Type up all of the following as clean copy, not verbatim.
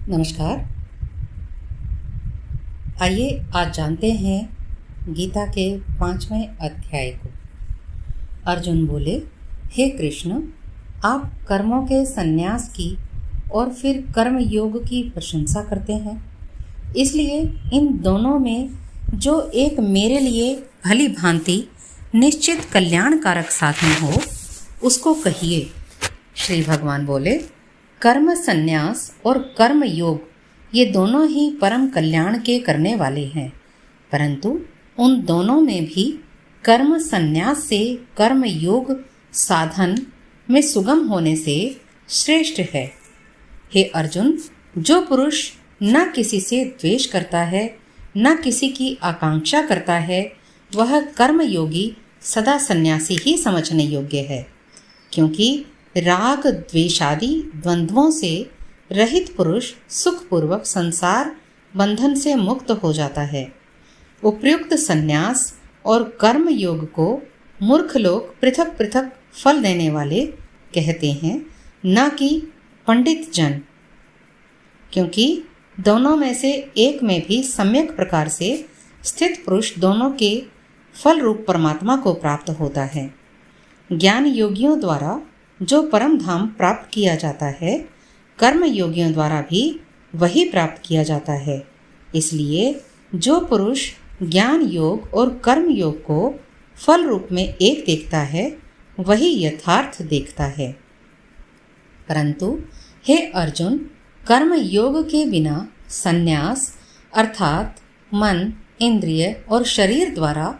नमस्कार। आइए आज जानते हैं गीता के 5वें अध्याय को। अर्जुन बोले, हे कृष्ण, आप कर्मों के संन्यास की और फिर कर्म योग की प्रशंसा करते हैं, इसलिए इन दोनों में जो एक मेरे लिए भली भांति निश्चित कल्याणकारक साधन हो उसको कहिए। श्री भगवान बोले, कर्म संन्यास और कर्म योग ये दोनों ही परम कल्याण के करने वाले हैं, परंतु उन दोनों में भी कर्म संन्यास से कर्म योग साधन में सुगम होने से श्रेष्ठ है। हे अर्जुन, जो पुरुष न किसी से द्वेष करता है न किसी की आकांक्षा करता है, वह कर्म योगी सदा सन्यासी ही समझने योग्य है, क्योंकि राग द्वेषादि द्वंद्वों से रहित पुरुष सुखपूर्वक संसार बंधन से मुक्त हो जाता है। उपयुक्त संन्यास और कर्म योग को मूर्ख लोग पृथक पृथक फल देने वाले कहते हैं, न कि पंडित जन, क्योंकि दोनों में से एक में भी सम्यक प्रकार से स्थित पुरुष दोनों के फल रूप परमात्मा को प्राप्त होता है। ज्ञान योगियों द्वारा जो परम धाम प्राप्त किया जाता है, कर्म योगियों द्वारा भी वही प्राप्त किया जाता है। इसलिए जो पुरुष ज्ञान योग और कर्म योग को फल रूप में एक देखता है, वही यथार्थ देखता है। परंतु हे अर्जुन, कर्म योग के बिना संन्यास अर्थात मन, इंद्रिय और शरीर द्वारा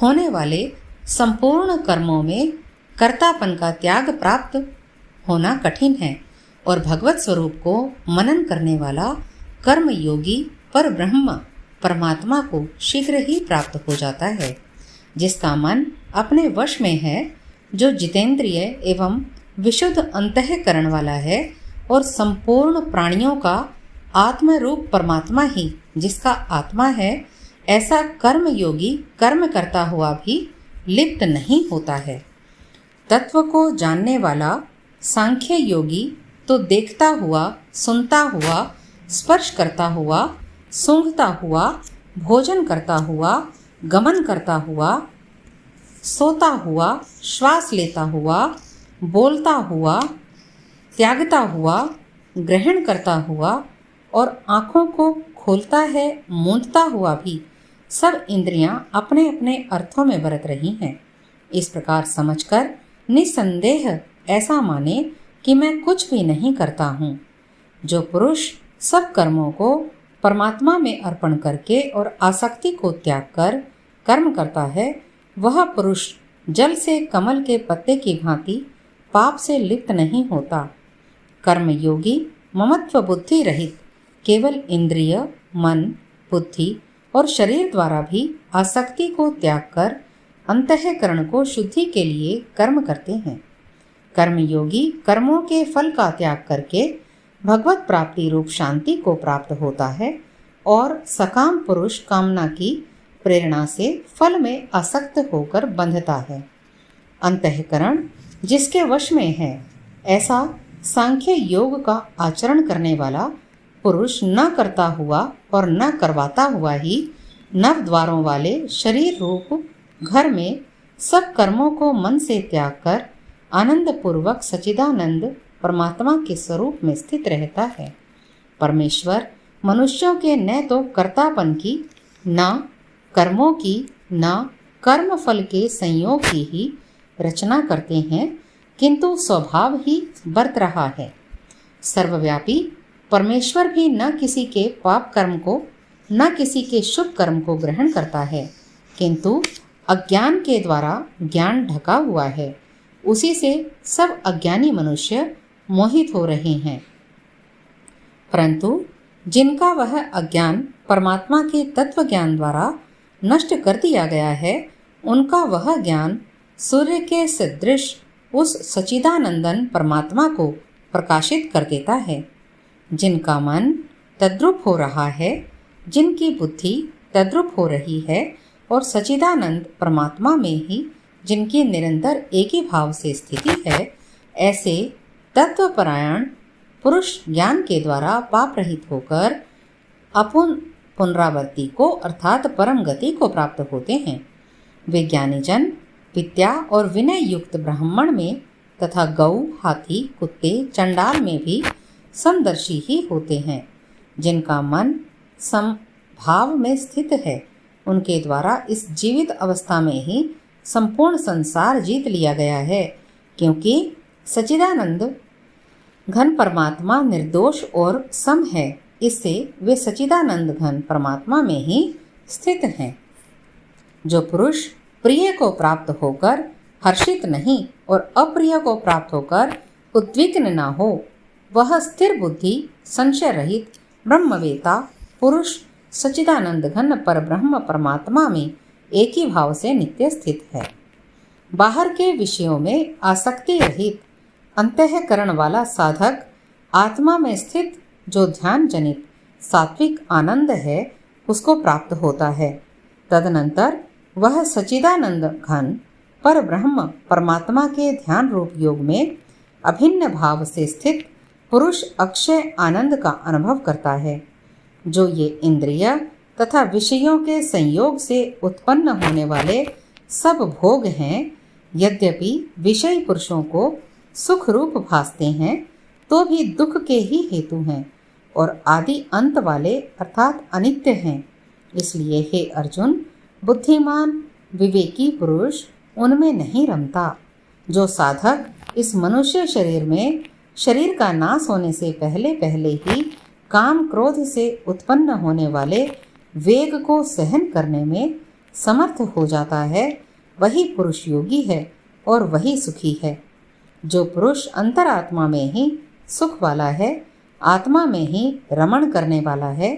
होने वाले संपूर्ण कर्मों में कर्तापन का त्याग प्राप्त होना कठिन है, और भगवत स्वरूप को मनन करने वाला कर्म योगी पर ब्रह्म परमात्मा को शीघ्र ही प्राप्त हो जाता है। जिसका मन अपने वश में है, जो जितेंद्रिय एवं विशुद्ध अंतःकरण वाला है, और संपूर्ण प्राणियों का आत्म रूप परमात्मा ही जिसका आत्मा है, ऐसा कर्म योगी कर्म करता हुआ भी लिप्त नहीं होता है। तत्व को जानने वाला सांख्य योगी तो देखता हुआ, सुनता हुआ, स्पर्श करता हुआ, सूंघता हुआ, भोजन करता हुआ, गमन करता हुआ, सोता हुआ, श्वास लेता हुआ, बोलता हुआ, त्यागता हुआ, ग्रहण करता हुआ और आँखों को खोलता है, मूंदता हुआ भी सब इंद्रियां अपने अपने अर्थों में बरत रही हैं। इस प्रकार समझकर निसंदेह ऐसा माने कि मैं कुछ भी नहीं करता हूँ। जो पुरुष सब कर्मों को परमात्मा में अर्पण करके और आसक्ति को त्याग कर कर्म करता है, वह पुरुष जल से कमल के पत्ते की भांति पाप से लिप्त नहीं होता। कर्म योगी ममत्व बुद्धि रहित केवल इंद्रिय, मन, बुद्धि और शरीर द्वारा भी आसक्ति को त्याग कर अंतःकरण को शुद्धि के लिए कर्म करते हैं। कर्म योगी कर्मों के फल का त्याग करके भगवत प्राप्ति रूप शांति को प्राप्त होता है, और सकाम पुरुष कामना की प्रेरणा से फल में आसक्त होकर बंधता है। अंतःकरण जिसके वश में है, ऐसा सांख्य योग का आचरण करने वाला पुरुष न करता हुआ और न करवाता हुआ ही नव द्वारों वाले शरीर रूप घर में सब कर्मों को मन से त्याग कर आनंद पूर्वक सच्चिदानंद परमात्मा के स्वरूप में स्थित रहता है। परमेश्वर मनुष्यों के न तो कर्तापन की, न कर्मों की, न कर्म फल के संयोग की ही रचना करते हैं, किंतु स्वभाव ही बरत रहा है। सर्वव्यापी परमेश्वर भी न किसी के पाप कर्म को न किसी के शुभ कर्म को ग्रहण करता है, किंतु अज्ञान के द्वारा ज्ञान ढका हुआ है, उसी से सब अज्ञानी मनुष्य मोहित हो रहे हैं। परंतु जिनका वह अज्ञान परमात्मा के तत्व ज्ञान द्वारा नष्ट कर दिया गया है, उनका वह ज्ञान सूर्य के सदृश उस सच्चिदानंदन परमात्मा को प्रकाशित कर देता है। जिनका मन तद्रुप हो रहा है, जिनकी बुद्धि तद्रुप हो रही है और सच्चिदानंद परमात्मा में ही जिनकी निरंतर एक ही भाव से स्थिति है, ऐसे तत्वपरायण पुरुष ज्ञान के द्वारा पाप रहित होकर अपुन पुनरावृत्ति को अर्थात परम गति को प्राप्त होते हैं। वे ज्ञानी जन विद्या और विनय युक्त ब्राह्मण में तथा गौ, हाथी, कुत्ते, चंडाल में भी समदर्शी ही होते हैं। जिनका मन समभाव में स्थित है, उनके द्वारा इस जीवित अवस्था में ही संपूर्ण संसार जीत लिया गया है, क्योंकि सच्चिदानंद घन परमात्मा निर्दोष और सम है। इससे वे सच्चिदानंद घन परमात्मा में ही स्थित हैं। जो पुरुष प्रिय को प्राप्त होकर हर्षित नहीं और अप्रिय को प्राप्त होकर उद्विग्न न हो, वह स्थिर बुद्धि, संशय रहित ब्रह्मवेता पुरुष सच्चिदानंद घन पर ब्रह्म परमात्मा में एक ही भाव से नित्य स्थित है। बाहर के विषयों में आसक्ति रहित अंतःकरण वाला साधक आत्मा में स्थित जो ध्यान जनित सात्विक आनंद है उसको प्राप्त होता है। तदनंतर वह सच्चिदानंद घन पर ब्रह्म परमात्मा के ध्यान रूप योग में अभिन्न भाव से स्थित पुरुष अक्षय आनंद का अनुभव करता है। जो ये इंद्रिय तथा विषयों के संयोग से उत्पन्न होने वाले सब भोग हैं, यद्यपि विषय पुरुषों को सुख रूप भासते हैं, तो भी दुख के ही हेतु हैं और आदि अंत वाले अर्थात अनित्य हैं। इसलिए हे अर्जुन, बुद्धिमान विवेकी पुरुष उनमें नहीं रमता। जो साधक इस मनुष्य शरीर में शरीर का नाश होने से पहले पहले ही काम क्रोध से उत्पन्न होने वाले वेग को सहन करने में समर्थ हो जाता है, वही पुरुष योगी है और वही सुखी है। जो पुरुष अंतरात्मा में ही सुख वाला है, आत्मा में ही रमण करने वाला है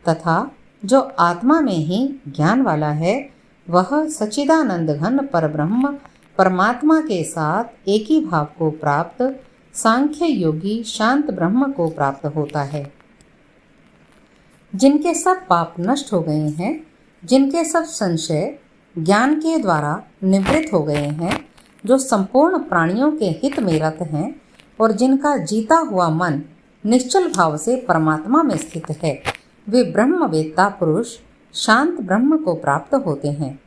तथा जो आत्मा में ही ज्ञान वाला है, वह सच्चिदानंद घन परब्रह्म परमात्मा के साथ एक ही भाव को प्राप्त सांख्य योगी शांत ब्रह्म को प्राप्त होता है। जिनके सब पाप नष्ट हो गए हैं, जिनके सब संशय ज्ञान के द्वारा निवृत्त हो गए हैं, जो संपूर्ण प्राणियों के हित में रत हैं और जिनका जीता हुआ मन निश्चल भाव से परमात्मा में स्थित है, वे ब्रह्मवेत्ता पुरुष शांत ब्रह्म को प्राप्त होते हैं।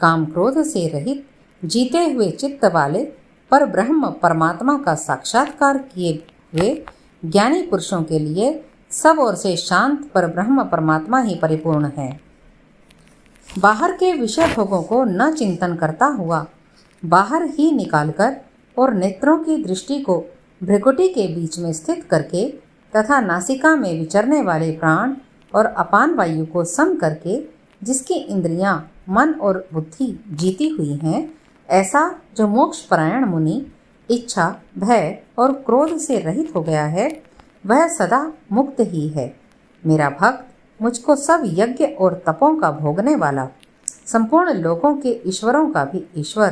काम क्रोध से रहित जीते हुए चित्त वाले पर ब्रह्म परमात्मा का साक्षात्कार किए हुए ज्ञानी पुरुषों के लिए सब ओर से शांत पर ब्रह्म परमात्मा ही परिपूर्ण है। बाहर के विषय भोगों को न चिंतन करता हुआ बाहर ही निकालकर और नेत्रों की दृष्टि को भ्रिकुटी के बीच में स्थित करके तथा नासिका में विचरने वाले प्राण और अपान वायु को सम करके जिसकी इंद्रियां, मन और बुद्धि जीती हुई हैं, ऐसा जो मोक्ष परायण मुनि इच्छा, भय और क्रोध से रहित हो गया है, वह सदा मुक्त ही है। मेरा भक्त मुझको सब यज्ञ और तपों का भोगने वाला, संपूर्ण लोकों के ईश्वरों का भी ईश्वर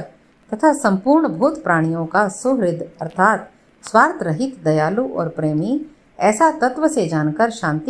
तथा संपूर्ण भूत प्राणियों का सुहृद अर्थात स्वार्थ रहित दयालु और प्रेमी, ऐसा तत्व से जानकर शांति